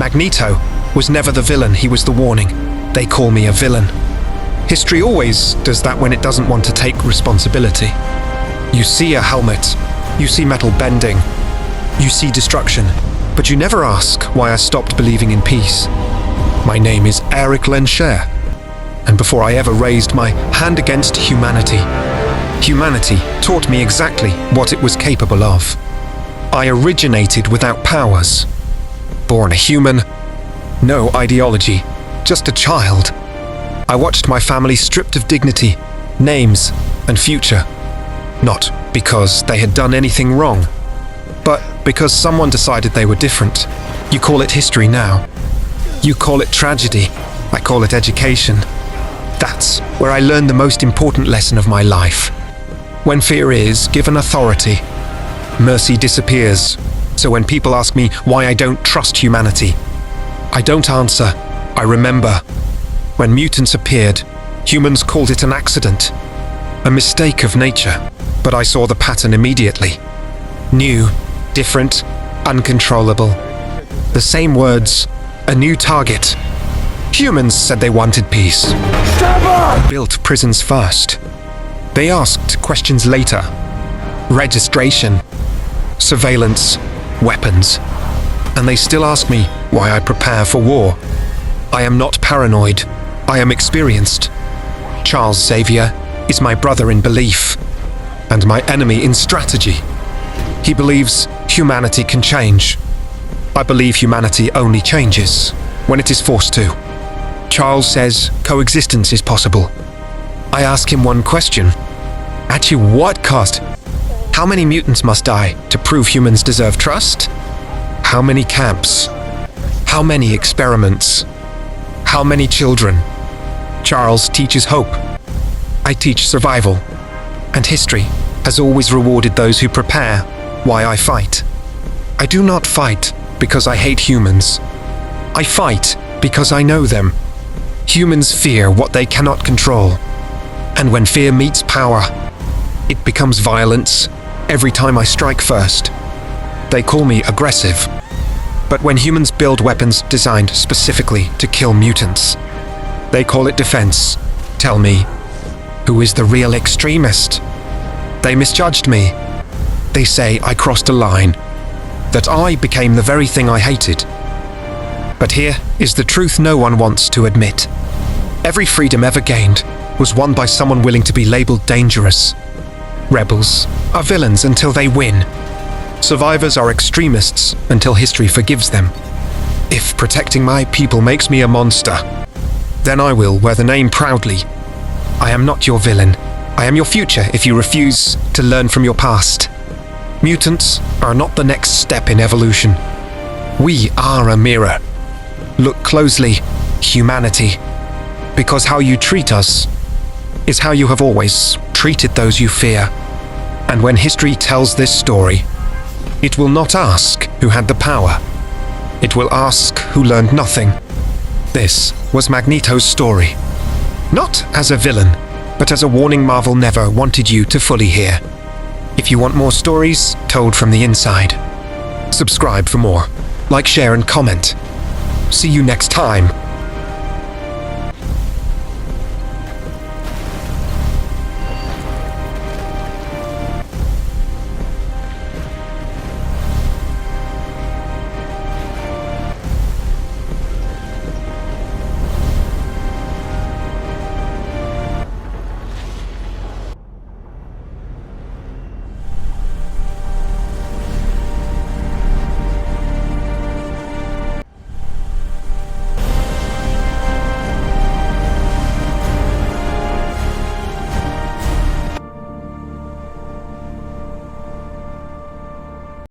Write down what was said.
Magneto was never the villain, he was the warning. They call me a villain. History always does that when it doesn't want to take responsibility. You see a helmet, you see metal bending, you see destruction, but you never ask why I stopped believing in peace. My name is Eric Lenscher, and before I ever raised my hand against humanity taught me exactly what it was capable of. I originated without powers. Born a human, no ideology, just a child. I watched my family stripped of dignity, names, and future. Not because they had done anything wrong, but because someone decided they were different. You call it history now. You call it tragedy. I call it education. That's where I learned the most important lesson of my life. When fear is given authority, mercy disappears. So when people ask me why I don't trust humanity, I don't answer, I remember. When mutants appeared, humans called it an accident, a mistake of nature. But I saw the pattern immediately. New, different, uncontrollable. The same words, a new target. Humans said they wanted peace. Built prisons first. They asked questions later. Registration, surveillance, weapons. And they still ask me why I prepare for war. I am not paranoid. I am experienced. Charles Xavier is my brother in belief, and my enemy in strategy. He believes humanity can change. I believe humanity only changes when it is forced to. Charles says coexistence is possible. I ask him one question. At what cost? How many mutants must die to prove humans deserve trust? How many camps? How many experiments? How many children? Charles teaches hope. I teach survival. And history has always rewarded those who prepare. Why I fight. I do not fight because I hate humans. I fight because I know them. Humans fear what they cannot control. And when fear meets power, it becomes violence every time I strike first. They call me aggressive. But when humans build weapons designed specifically to kill mutants, they call it defense. Tell me, who is the real extremist? They misjudged me. They say I crossed a line, that I became the very thing I hated. But here is the truth no one wants to admit. Every freedom ever gained was won by someone willing to be labeled dangerous. Rebels are villains until they win. Survivors are extremists until history forgives them. If protecting my people makes me a monster, then I will wear the name proudly. I am not your villain. I am your future if you refuse to learn from your past. Mutants are not the next step in evolution. We are a mirror. Look closely, humanity. Because how you treat us is how you have always treated those you fear. And when history tells this story, it will not ask who had the power. It will ask who learned nothing. This was Magneto's story. Not as a villain, but as a warning Marvel never wanted you to fully hear. If you want more stories told from the inside, subscribe for more. Like, share, and comment. See you next time.